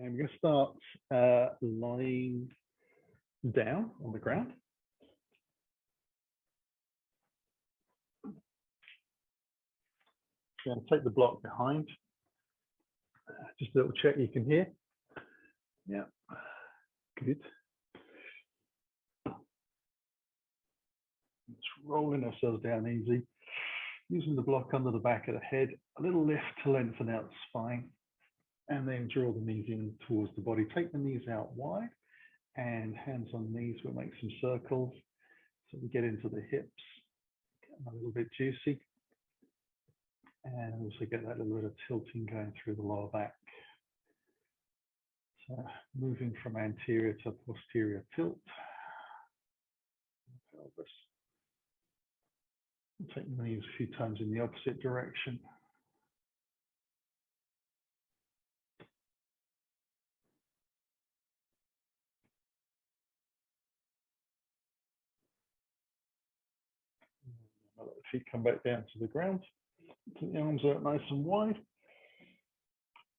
And we're going to start lying down on the ground. Going to take the block behind. Just a little check you can hear. Yeah, good. Just rolling ourselves down easy. Using the block under the back of the head, a little lift to lengthen out the spine, and then draw the knees in towards the body. Take the knees out wide, and hands on knees. We'll make some circles. So we get into the hips, get them a little bit juicy. And also get that little bit of tilting going through the lower back. So moving from anterior to posterior tilt. Pelvis. Take the knees a few times in the opposite direction. Let the feet come back down to the ground. Keep the arms out nice and wide.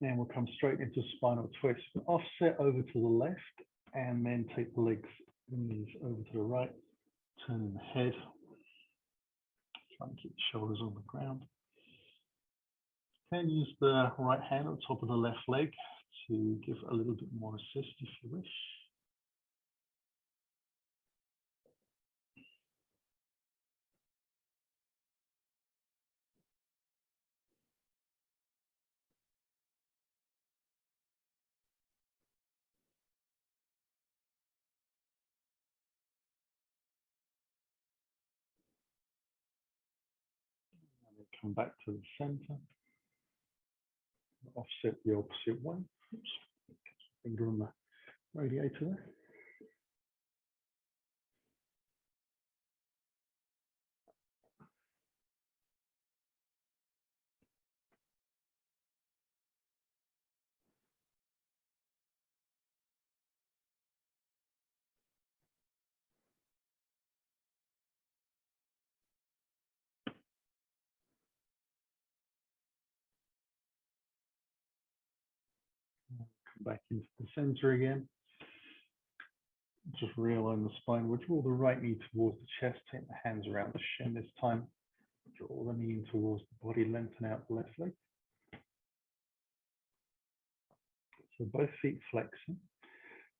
And we'll come straight into spinal twist. Offset over to the left, and then take the legs and knees over to the right. Turning the head. Try and keep the shoulders on the ground. Then use the right hand on top of the left leg to give a little bit more assist if you wish. Come back to the center. Offset the opposite way. Oops. Finger on the radiator there. Come back into the center again. Just realign the spine. We'll draw the right knee towards the chest, take the hands around the shin this time. Draw the knee in towards the body, lengthen out the left leg. So both feet flexing,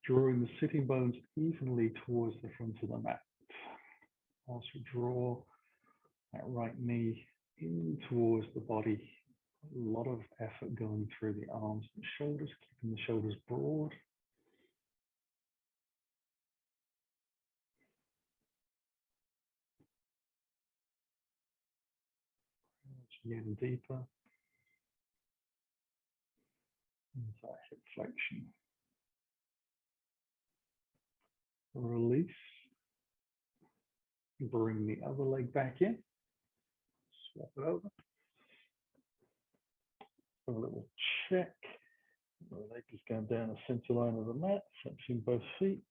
drawing the sitting bones evenly towards the front of the mat. Also draw that right knee in towards the body. A lot of effort going through the arms and shoulders, keeping the shoulders broad. Getting deeper. Into that hip flexion. Release. Bring the other leg back in. Swap it over. A little check. The leg is going down the center line of the mat, flexing both feet.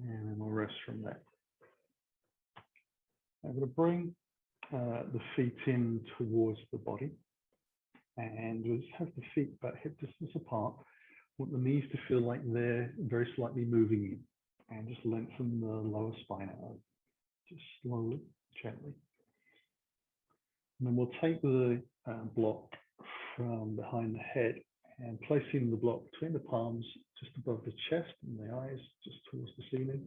And then we'll rest from there. I'm going to bring the feet in towards the body, and we'll just have the feet about hip distance apart. Want the knees to feel like they're very slightly moving in, and just lengthen the lower spine out, just slowly, gently. And then we'll take the block from behind the head and placing the block between the palms, just above the chest and the eyes, just towards the ceiling.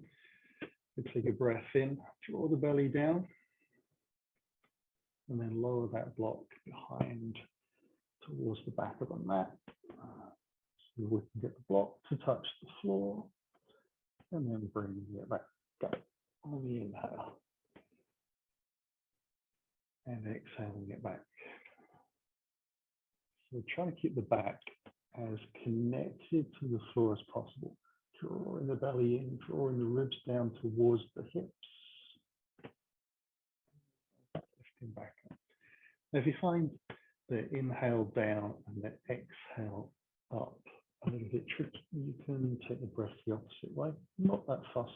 You take a breath in, draw the belly down, and then lower that block behind towards the back of the mat. So we can get the block to touch the floor, and then bring it back down on the inhale. And exhaling it back. So try to keep the back as connected to the floor as possible. Drawing the belly in, drawing the ribs down towards the hips. Lifting back up. Now, if you find the inhale down and the exhale up a little bit tricky, you can take the breath the opposite way. Not that fast.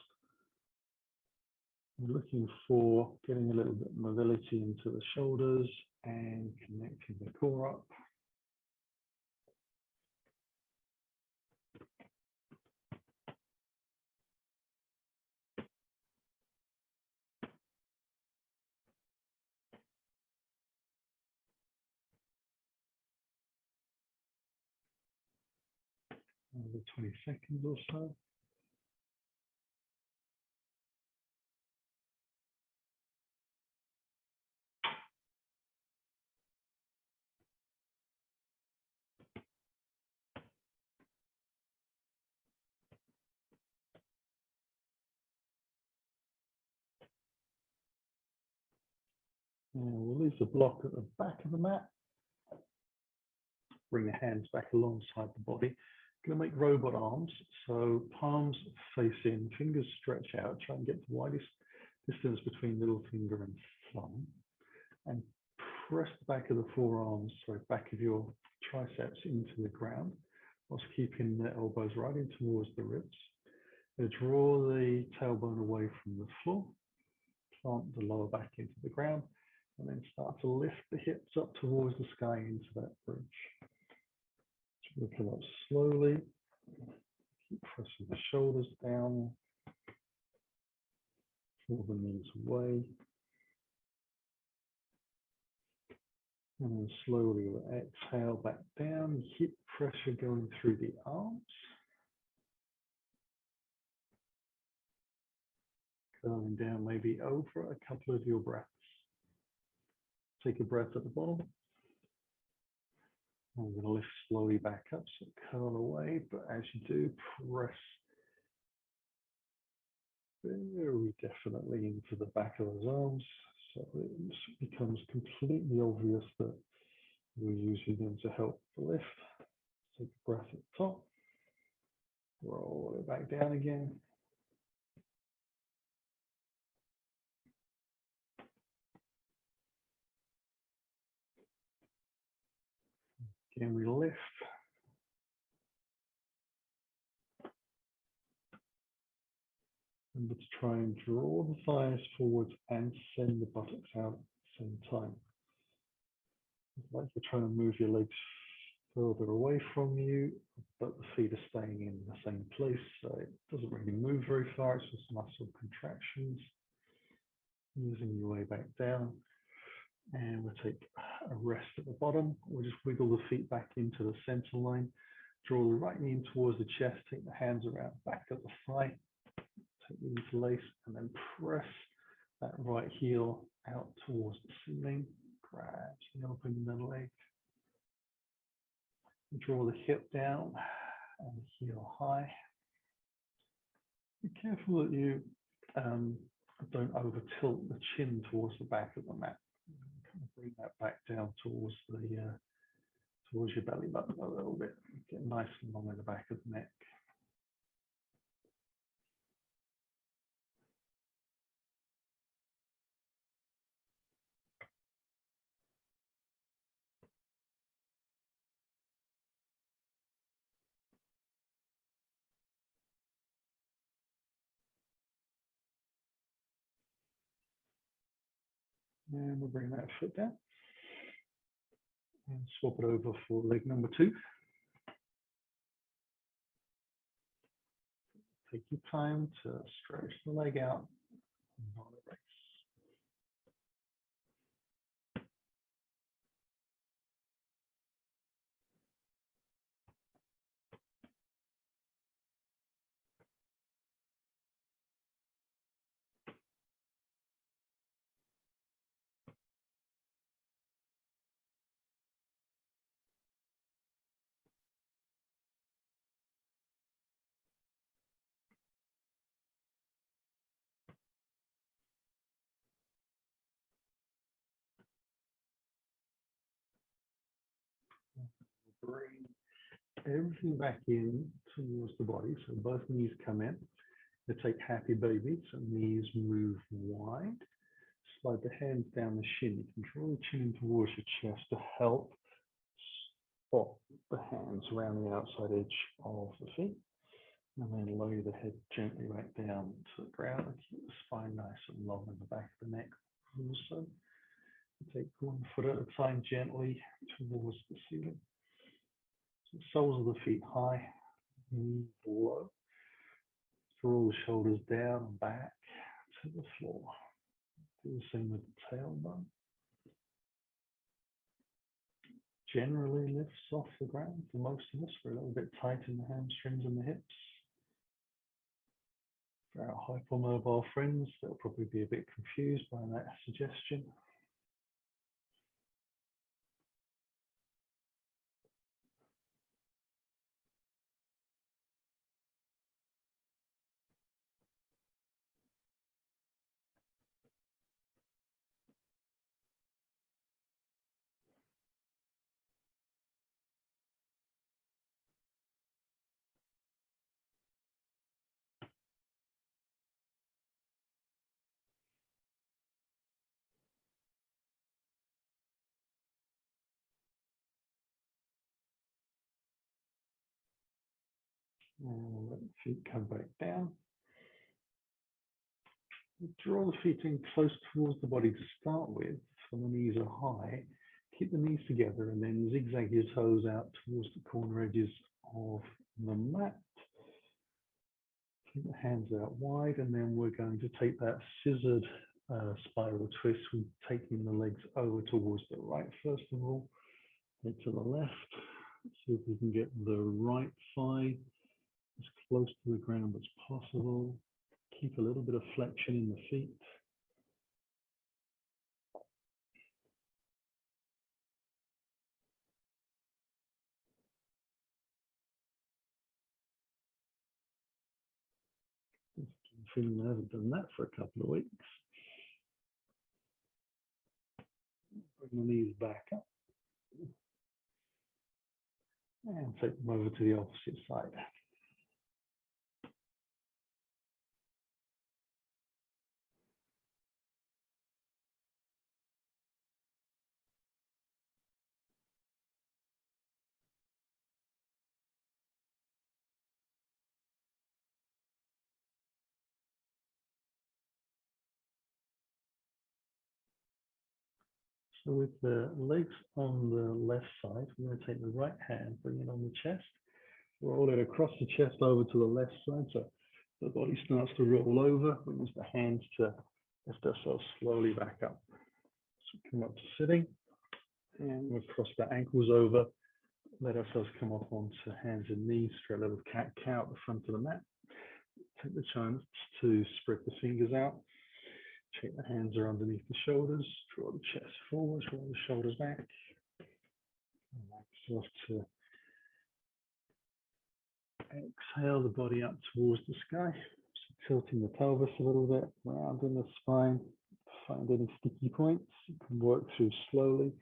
I'm looking for getting a little bit of mobility into the shoulders and connecting the core up. Another 20 seconds or so. And we'll leave the block at the back of the mat. Bring the hands back alongside the body. Going to make robot arms. So palms face in, fingers stretch out. Try and get the widest distance between little finger and thumb. And press the back of the forearms, sorry, back of your triceps into the ground, whilst keeping the elbows right in towards the ribs. Draw the tailbone away from the floor. Plant the lower back into the ground. And then start to lift the hips up towards the sky into that bridge. We'll come up slowly. Keep pressing the shoulders down. Pull the knees away. And then slowly we'll exhale back down. Hip pressure going through the arms. Curling down maybe over a couple of your breaths. Take a breath at the bottom. I'm going to lift slowly back up, so curl away, but as you do, press very definitely into the back of those arms, so it becomes completely obvious that we're using them to help the lift. Take a breath at the top, roll it back down again. Again, we lift. Remember to try and draw the thighs forwards and send the buttocks out at the same time. It's like you're trying to move your legs further away from you, but the feet are staying in the same place, so it doesn't really move very far. It's just muscle contractions. Using your way back down. And we'll take a rest at the bottom. We'll just wiggle the feet back into the center line. Draw the right knee in towards the chest. Take the hands around back at the thigh. Take the interlace and then press that right heel out towards the ceiling. Gradually open the leg. Draw the hip down and the heel high. Be careful that you don't over tilt the chin towards the back of the mat. Bring that back down towards the towards your belly button a little bit. Get nice and long in the back of the neck. And we'll bring that foot down and swap it over for leg number 2. Take your time to stretch the leg out. Not a race. Bring everything back in towards the body. So both knees come in. They take happy baby. So knees move wide. Slide the hands down the shin. You can draw the chin in towards your chest to help spot the hands around the outside edge of the feet. And then lower the head gently right down to the ground and keep the spine nice and long in the back of the neck. Also, take one foot at a time gently towards the ceiling. So soles of the feet high, knees low. Draw the shoulders down and back to the floor. Do the same with the tailbone. Generally lifts off the ground for most of us. We're a little bit tight in the hamstrings and the hips. For our hypermobile friends, they'll probably be a bit confused by that suggestion. And let the feet come back down. Draw the feet in close towards the body to start with, so the knees are high. Keep the knees together and then zigzag your toes out towards the corner edges of the mat. Keep the hands out wide, and then we're going to take that scissored spiral twist. We're taking the legs over towards the right first of all, then to the left. See if we can get the right thigh as close to the ground as possible. Keep a little bit of flexion in the feet. Feeling I haven't done that for a couple of weeks. Bring the knees back up. And take them over to the opposite side. So with the legs on the left side, we're going to take the right hand, bring it on the chest, roll it across the chest over to the left side. So the body starts to roll over. We use the hands to lift ourselves slowly back up. So come up to sitting, and we'll cross the ankles over. Let ourselves come up onto hands and knees for a little cat-cow at the front of the mat. Take the chance to spread the fingers out. Check the hands are underneath the shoulders. Draw the chest forward, roll the shoulders back. Relax yourself to exhale the body up towards the sky. So tilting the pelvis a little bit, rounding the spine. Find any sticky points. You can work through slowly.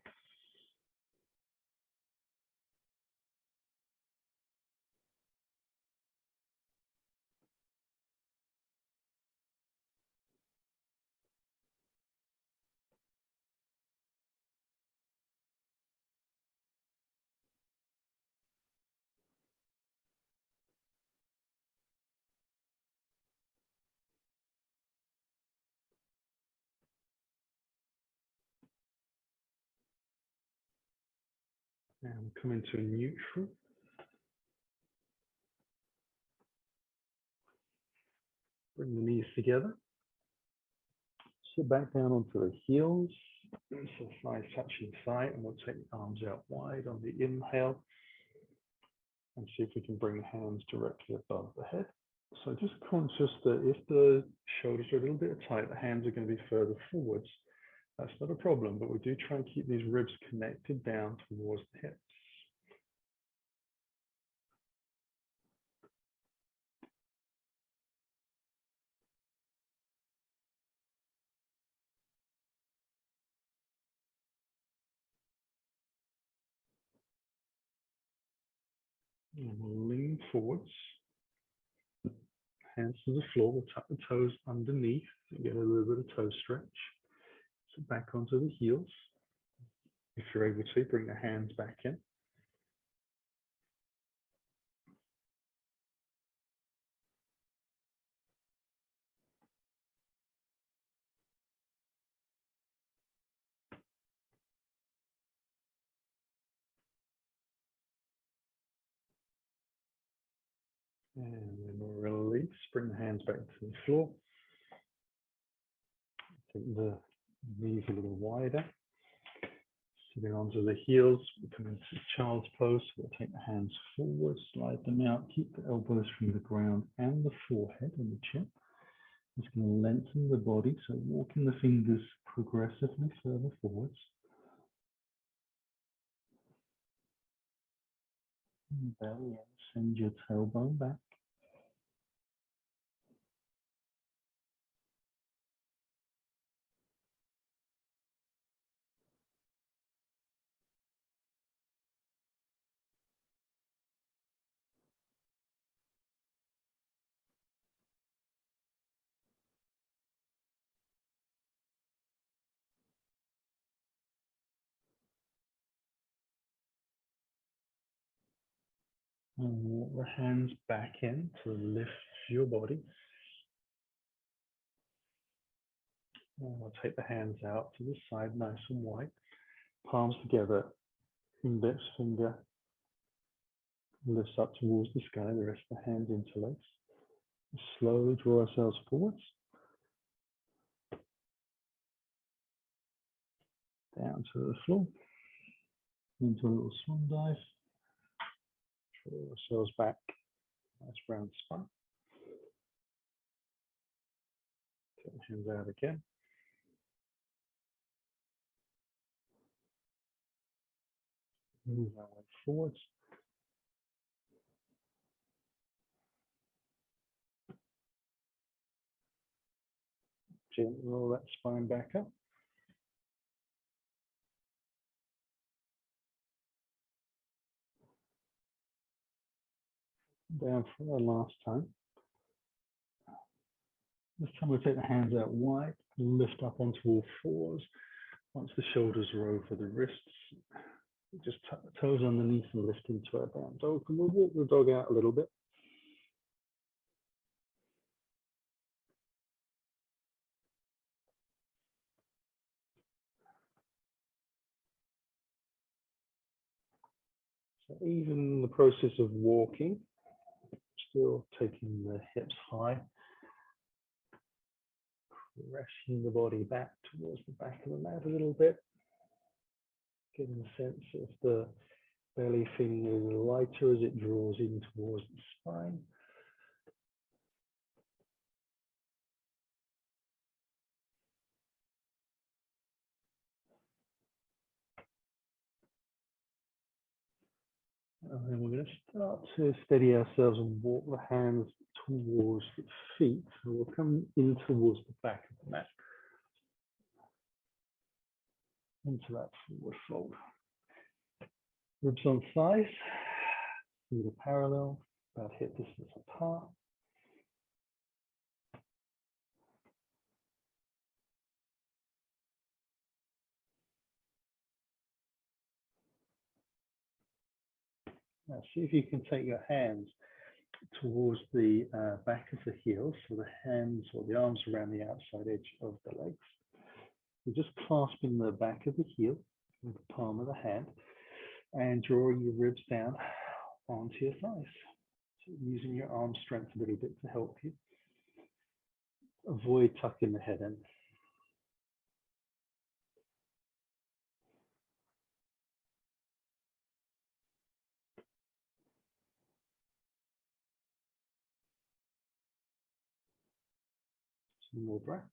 And come into a neutral. Bring the knees together. Sit back down onto the heels. So thighs touching thigh, and we'll take the arms out wide on the inhale. And see if we can bring the hands directly above the head. So just conscious that if the shoulders are a little bit tight, the hands are going to be further forwards. That's not a problem, but we do try and keep these ribs connected down towards the hips. And we'll lean forwards, hands to the floor. We'll tuck the toes underneath to get a little bit of toe stretch. So back onto the heels. If you're able to, bring the hands back in. And then we'll release, bring the hands back to the floor. Take the knees a little wider. Sitting onto the heels, we come into child's pose. We'll take the hands forward, slide them out, keep the elbows from the ground and the forehead and the chin. Just going to lengthen the body, so walking the fingers progressively further forwards. And belly in, send your tailbone back. And walk the hands back in to lift your body. And we'll take the hands out to the side, nice and wide. Palms together, index finger lifts up towards the sky, the rest of the hands interlace. Slowly draw ourselves forwards. Down to the floor. Into a little swan dive. Draw ourselves back. Nice round spine. Take the hands out again. Move our way forwards. Gently roll that spine back up. Down for our last time. This time we'll take the hands out wide, lift up onto all fours. Once the shoulders are over the wrists, just tuck the toes underneath and lift into our down dog. And we'll walk the dog out a little bit. So even in the process of walking, still taking the hips high, pressing the body back towards the back of the mat a little bit, getting a sense of the belly feeling a little lighter as it draws in towards the spine. And then we're going to start to steady ourselves and walk the hands towards the feet. So we'll come in towards the back of the mat, into that forward fold. Ribs on thighs, feet are parallel, about hip distance apart. Now see if you can take your hands towards the back of the heels, so the hands or the arms around the outside edge of the legs. You're just clasping the back of the heel with the palm of the hand and drawing your ribs down onto your thighs. So using your arm strength a little bit to help you. Avoid tucking the head in. Some more breaths.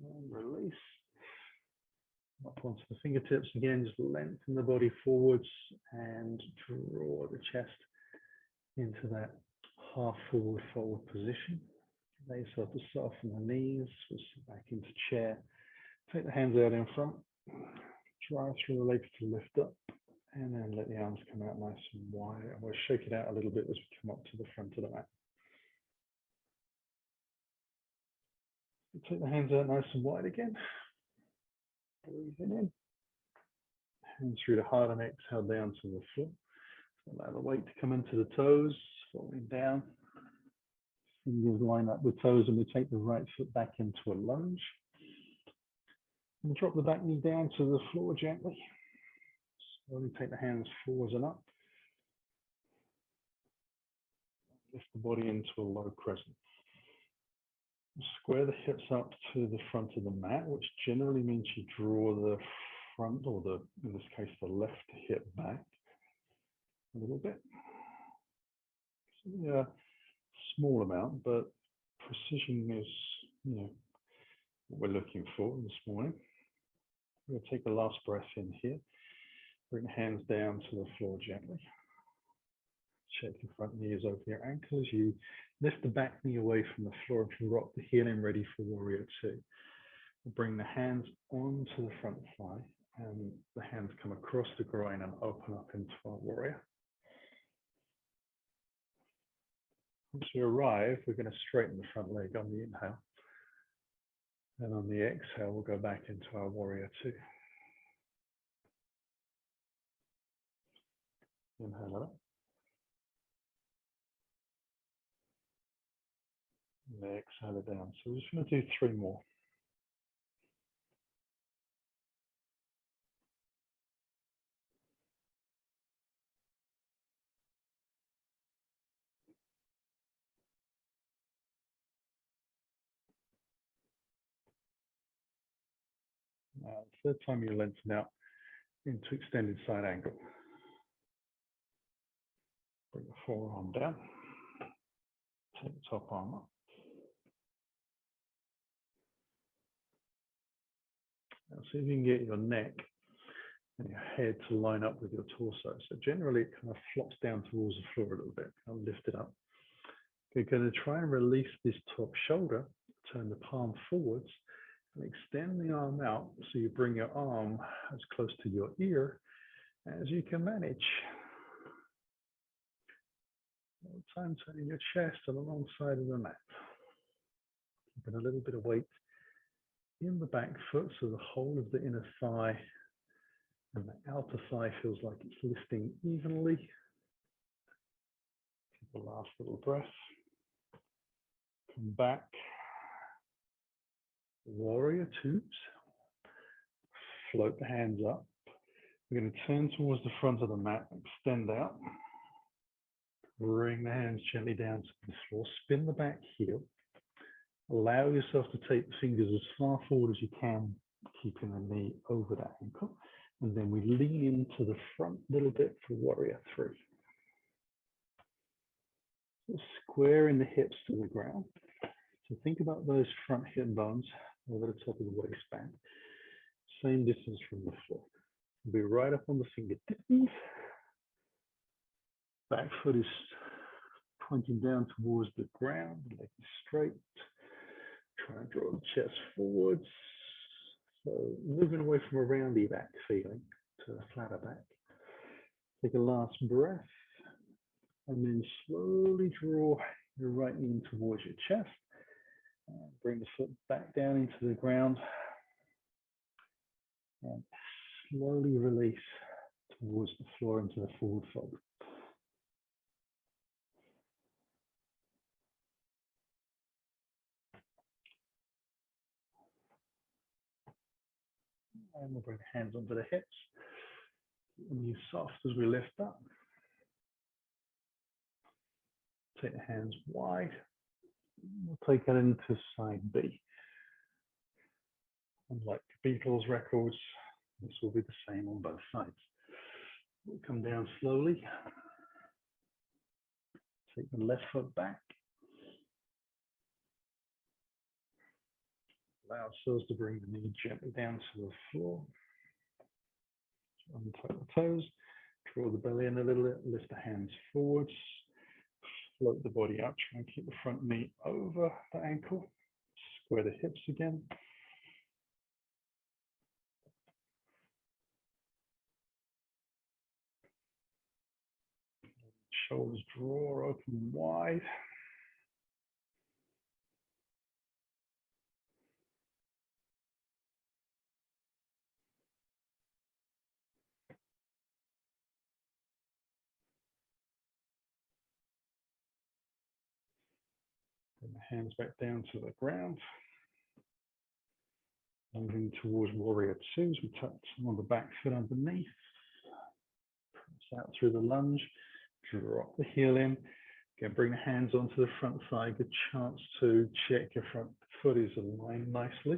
And release. Up onto the fingertips again, just lengthen the body forwards and draw the chest into that half forward fold position. Allow yourself to soften the knees, back into chair. Take the hands out in front, drive through the legs to lift up, and then let the arms come out nice and wide. And we'll shake it out a little bit as we come up to the front of the mat. Take the hands out nice and wide again. Breathing in. Hands through the heart and exhale down to the floor. Allow the weight to come into the toes, falling down. Fingers line up with toes, and we take the right foot back into a lunge. And drop the back knee down to the floor gently. Slowly take the hands forwards and up. Lift the body into a low crescent. Square the hips up to the front of the mat, which generally means you draw the front, or in this case, the left hip back a little bit. Yeah, small amount, but precision is, what we're looking for this morning. We're going to take the last breath in here. Bring the hands down to the floor gently. Check your front knee is over your ankle as you lift the back knee away from the floor and rock the heel in, ready for warrior two. We'll bring the hands onto the front thigh, and the hands come across the groin and open up into our warrior. Once we arrive, we're going to straighten the front leg on the inhale. And on the exhale, we'll go back into our warrior two. Inhale it up. And exhale it down. So we're just going to do 3 more. Now, third time you lengthen out into extended side angle. Bring the forearm down. Take the top arm up. Now, see if you can get your neck and your head to line up with your torso. So generally, it kind of flops down towards the floor a little bit. Kind of lift it up. You're going to try and release this top shoulder. Turn the palm forwards and extend the arm out so you bring your arm as close to your ear as you can manage. All the time turning your chest to the long side of the mat. Keeping a little bit of weight in the back foot so the whole of the inner thigh and the outer thigh feels like it's lifting evenly. Take the last little breath. Come back. Warrior twos. Float the hands up. We're going to turn towards the front of the mat, extend out. Bring the hands gently down to the floor. Spin the back heel. Allow yourself to take the fingers as far forward as you can, keeping the knee over that ankle. And then we lean into the front a little bit for warrior three. So squaring the hips to the ground. So think about those front hip bones over the top of the waistband. Same distance from the floor. We'll be right up on the fingertips. Back foot is pointing down towards the ground. Leg is straight. Try and draw the chest forwards. So moving away from a roundy back feeling to a flatter back. Take a last breath. And then slowly draw your right knee in towards your chest. Bring the foot back down into the ground. And slowly release towards the floor into the forward fold. And we'll bring the hands onto the hips. Keep the knees soft as we lift up. Take the hands wide. We'll take it into side B. Unlike Beatles records, this will be the same on both sides. We'll come down slowly. Take the left foot back. Allow ourselves to bring the knee gently down to the floor. Untuck the toes. Draw the belly in a little bit. Lift the hands forwards. Float the body up. Try and keep the front knee over the ankle. Square the hips again. Shoulders draw open wide. Bring the hands back down to the ground. Moving towards warrior two as we touch on the back foot underneath. Press out through the lunge. Drop the heel in. Again, bring the hands onto the front thigh. Good chance to check your front foot is aligned nicely.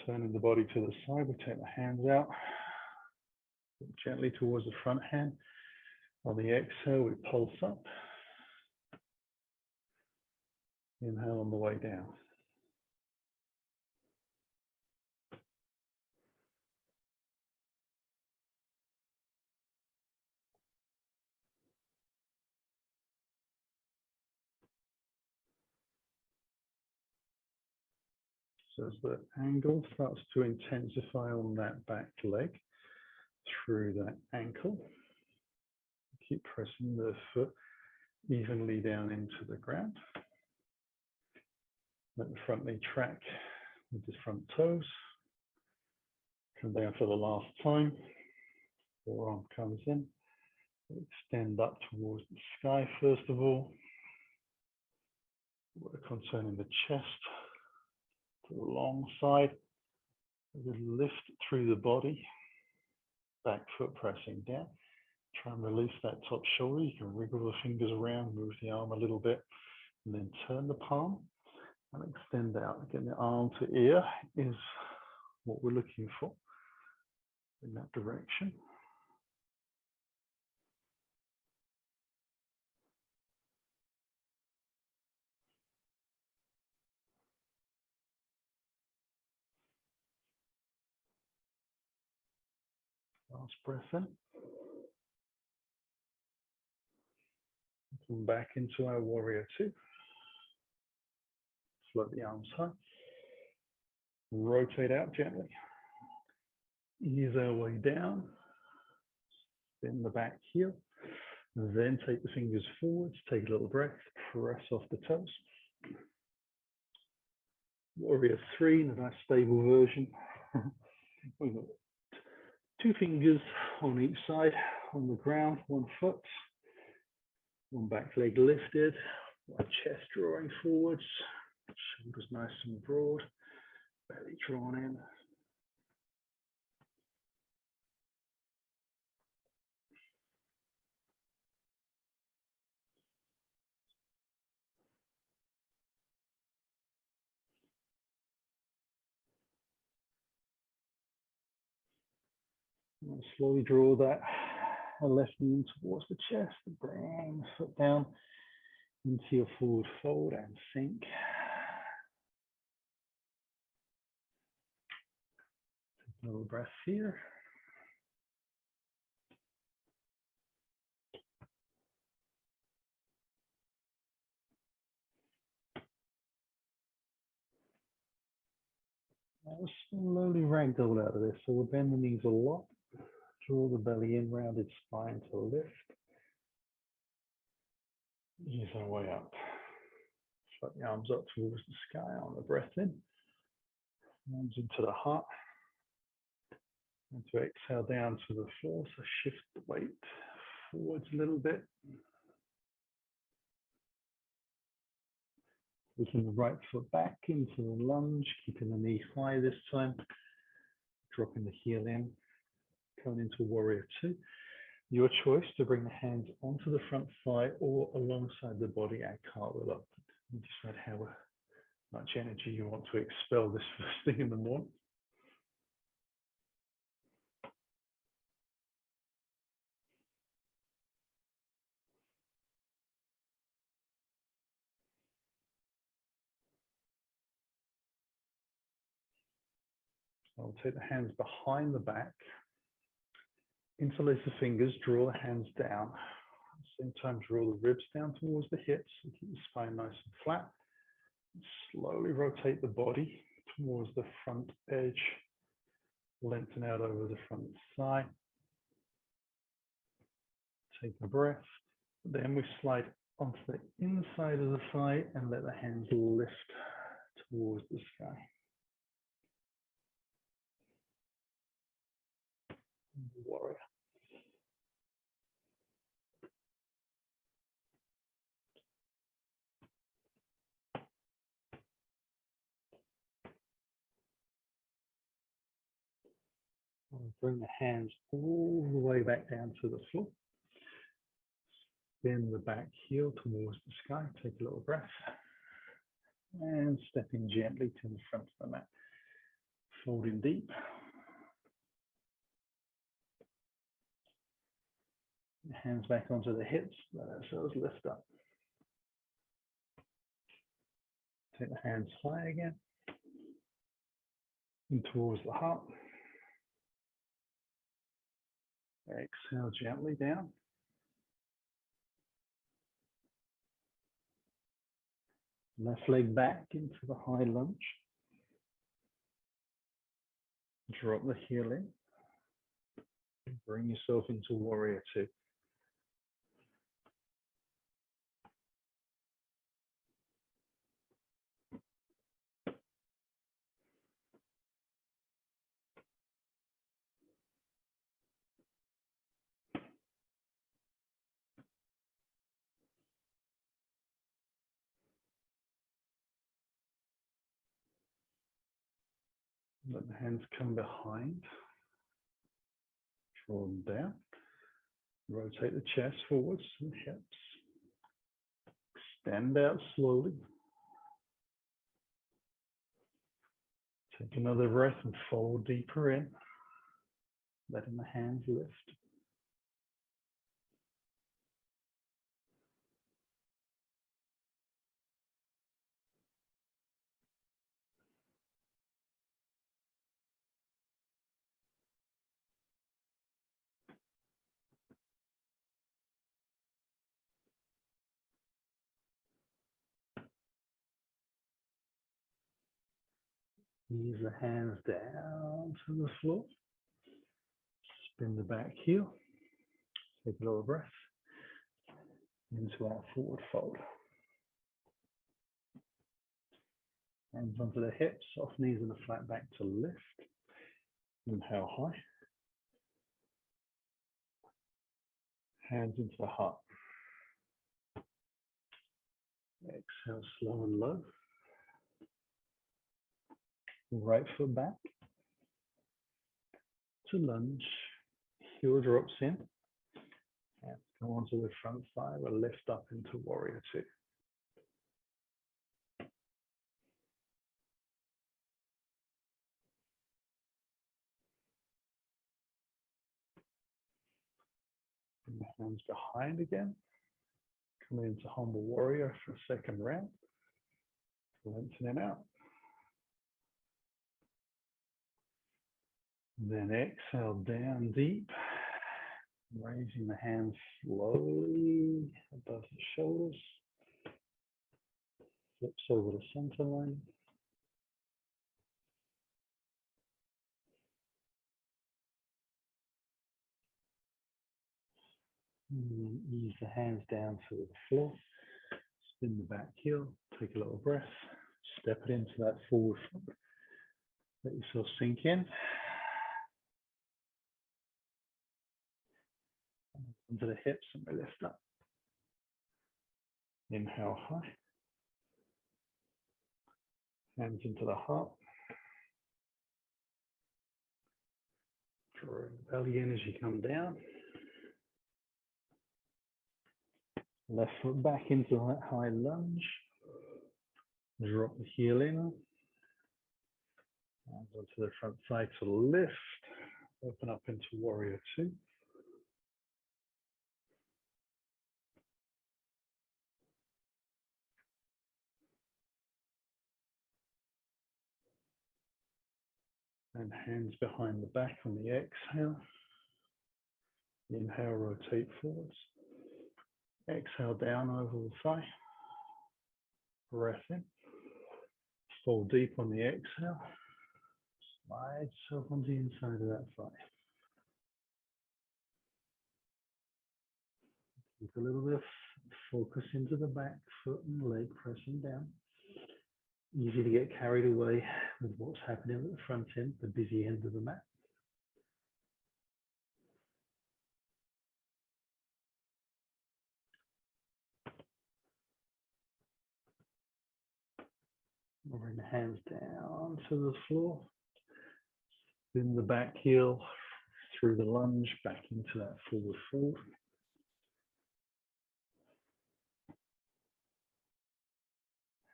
Turning the body to the side, we take the hands out. Gently towards the front hand. On the exhale, we pulse up. Inhale on the way down. So as the angle starts to intensify on that back leg through that ankle, keep pressing the foot evenly down into the ground. Let the front knee track with the front toes. Come down for the last time. Forearm comes in. Extend up towards the sky first of all. Work on turning the chest to the long side. A little lift through the body. Back foot pressing down. Try and release that top shoulder. You can wriggle the fingers around, move the arm a little bit, and then turn the palm and extend out. Again, the arm to ear is what we're looking for in that direction. Last breath in. Come back into our warrior two. Float the arms high. Rotate out gently. Ease our way down. Spin the back heel. Then take the fingers forwards. Take a little breath. Press off the toes. Warrior three, in a nice stable version. We've got 2 fingers on each side on the ground, 1 foot, 1 back leg lifted, 1 chest drawing forwards, shoulders nice and broad, belly drawn in. And slowly draw that left knee in towards the chest, bring the foot down into your forward fold and sink. Take a little breath here. Now slowly ragdoll out of this. So we'll bend the knees a lot. Draw the belly in, rounded spine to lift. Ease our way up. Float the arms up towards the sky on the breath in. Arms into the heart. And to exhale down to the floor, so shift the weight forwards a little bit. Taking the right foot back into the lunge, keeping the knee high this time. Dropping the heel in, coming into warrior two. Your choice to bring the hands onto the front thigh or alongside the body at cartwheel up. You decide how much energy you want to expel this first thing in the morning. I'll take the hands behind the back, interlace the fingers, draw the hands down. At the same time, draw the ribs down towards the hips and keep the spine nice and flat. Slowly rotate the body towards the front edge, lengthen out over the front thigh. Take a breath. Then we slide onto the inside of the thigh and let the hands lift towards the sky. Warrior. Bring the hands all the way back down to the floor. Bend the back heel towards the sky. Take a little breath. And stepping gently to the front of the mat. Folding deep. Hands back onto the hips. Let ourselves lift up. Take the hands high again. And towards the heart. Exhale gently down. Left leg back into the high lunge. Drop the heel in. Bring yourself into warrior two. Let the hands come behind. Draw them down. Rotate the chest forwards and hips. Extend out slowly. Take another breath and fold deeper in. Letting the hands lift. Ease the hands down to the floor. Spin the back heel. Take a little breath. Into our forward fold. Hands onto the hips, soft knees and a flat back to lift. Inhale high. Hands into the heart. Exhale slow and low. Right foot back. To lunge. Heel drops in. And come onto the front thigh. We'll lift up into warrior two. Bring the hands behind again. Come into humble warrior for a second round. Lengthening out. Then exhale down deep. Raising the hands slowly above the shoulders. Flips over the center line. And ease the hands down to the floor. Spin the back heel. Take a little breath. Step it into that forward fold. Let yourself sink in. Onto the hips and we lift up. Inhale high. Hands into the heart. Draw belly in as you come down. Left foot back into that high lunge. Drop the heel in. Hands onto the front side to lift. Open up into warrior two. And hands behind the back on the exhale. Inhale, rotate forwards. Exhale down over the thigh. Breath in. Fall deep on the exhale. Slide yourself on the inside of that thigh. With a little bit of focus into the back foot and leg pressing down. Easy to get carried away with what's happening at the front end, the busy end of the mat. Bring the hands down to the floor. Spin the back heel through the lunge back into that forward fold.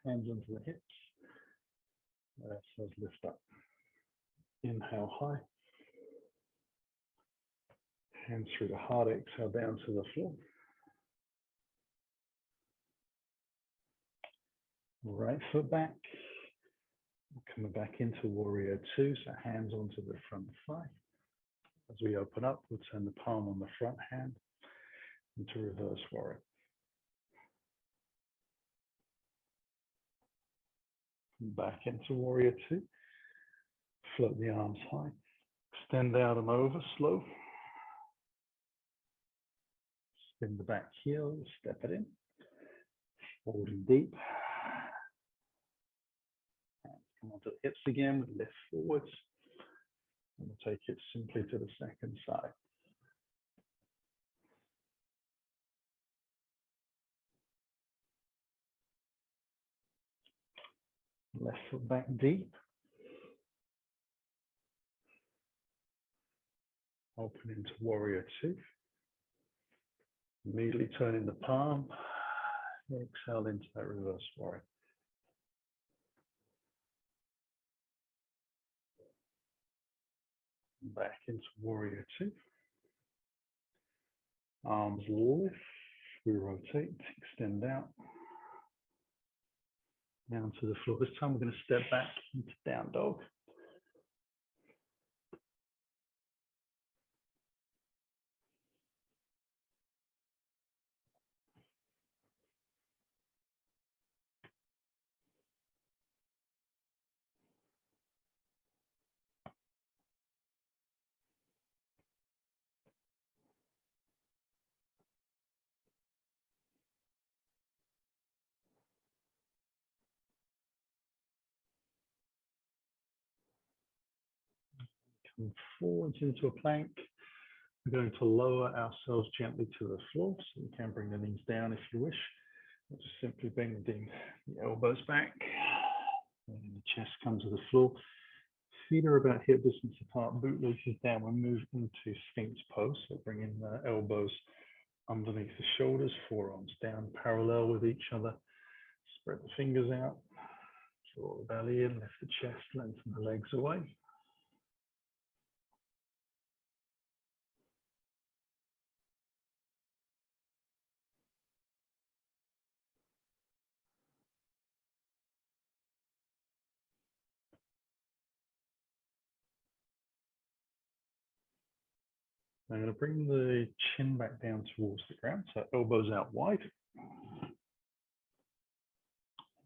Hands onto the hips. Let ourselves lift up. Inhale high. Hands through the heart, exhale down to the floor. Right foot back. Coming back into warrior two, so hands onto the front thigh. As we open up, we'll turn the palm on the front hand into reverse warrior. Back into warrior two. Float the arms high. Extend out them over, slow. Spin the back heel, step it in. Holding deep. Come onto the hips again, lift forwards. And we'll take it simply to the second side. Left foot back deep. Open into warrior two. Immediately turning the palm. Exhale into that reverse warrior. Back into warrior two. Arms lift. We rotate, extend out. Down to the floor. This time we're going to step back into down dog. Come forwards into a plank. We're going to lower ourselves gently to the floor, so you can bring the knees down if you wish. Just simply bending the elbows back, and the chest comes to the floor. Feet are about hip distance apart, boot laces down. We'll move into Sphinx pose, so bringing the elbows underneath the shoulders, forearms down parallel with each other. Spread the fingers out, draw the belly in, lift the chest, lengthen the legs away. I'm going to bring the chin back down towards the ground, so elbows out wide.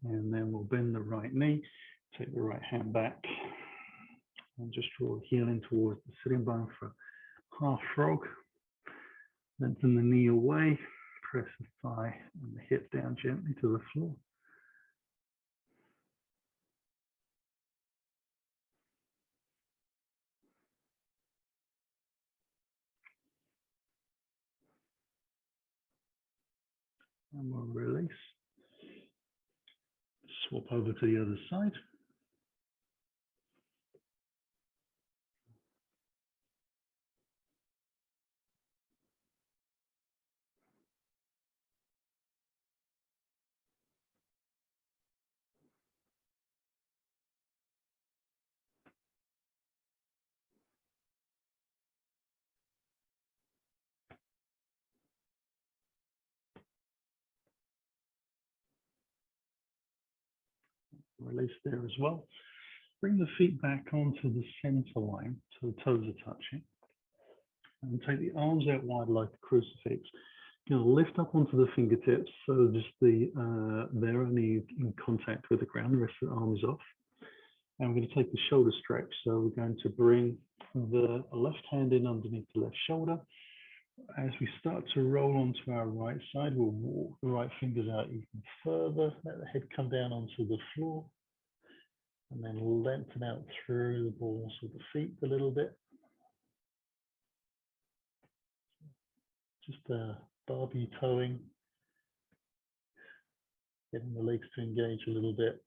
And then we'll bend the right knee, take the right hand back, and just draw the heel in towards the sitting bone for half frog. Lengthen the knee away, press the thigh and the hip down gently to the floor. And we'll release. Swap over to the other side. Release there as well. Bring the feet back onto the center line so the toes are touching. And take the arms out wide like a crucifix. You're going to lift up onto the fingertips so just they're only in contact with the ground, the rest of the arm is off. And we're going to take the shoulder stretch. So we're going to bring the left hand in underneath the left shoulder. As we start to roll onto our right side, we'll walk the right fingers out even further. Let the head come down onto the floor and then lengthen out through the balls of the feet a little bit. Just Barbie toeing, getting the legs to engage a little bit.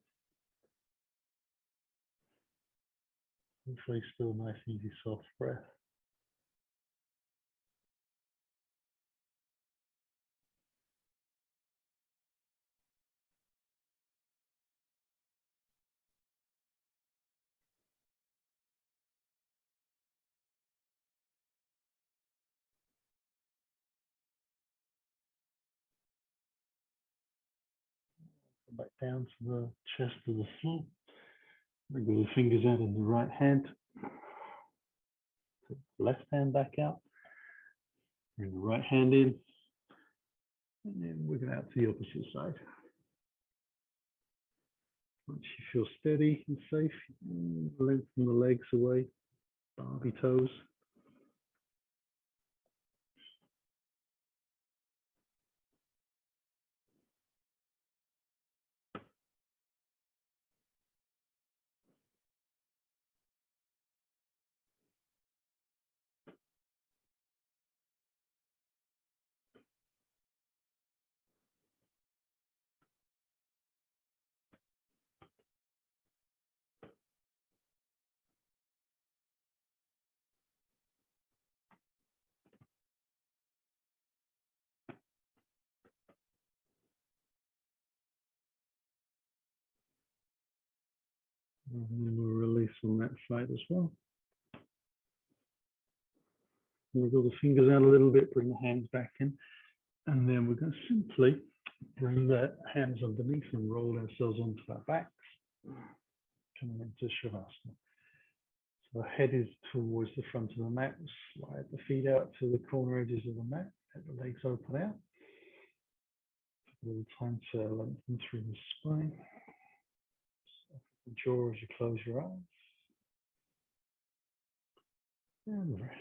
Hopefully still nice, easy, soft breath. Come back down to the chest of the floor. Wriggle the fingers out in the right hand. Take the left hand back out. Bring the right hand in. And then wiggle out to the opposite side. Once you feel steady and safe, lengthen the legs away, Barbie toes. And then we'll release on that side as well. Wiggle the fingers out a little bit, bring the hands back in. And then we're going to simply bring the hands underneath and roll ourselves onto our backs, coming into Shavasana. So the head is towards the front of the mat, slide the feet out to the corner edges of the mat, let the legs open out. A little time to lengthen through the spine. The jaw as you close your eyes. And rest.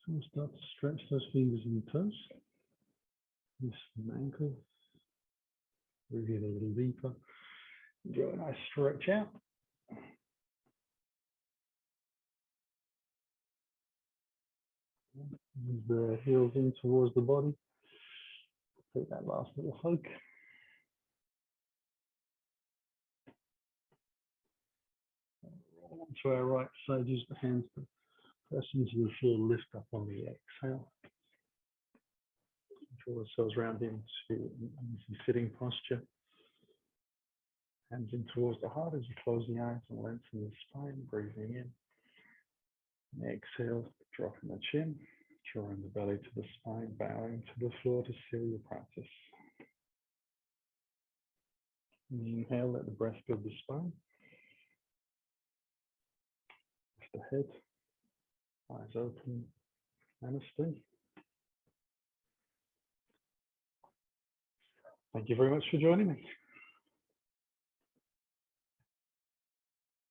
So we'll start to stretch those fingers and toes. Wrist and ankle. Bring it a little deeper. Do a nice stretch out. Move the heels in towards the body. Take that last little hug. Roll onto our right side, use the hands to Press into the floor, lift up on the exhale. Draw ourselves round into easy sitting posture. Hands in towards the heart as you close the eyes and lengthen the spine, breathing in. And exhale, dropping the chin, drawing the belly to the spine, bowing to the floor to seal your practice. Inhale, let the breath fill the spine. Lift the head, eyes open, and a stay. Thank you very much for joining me.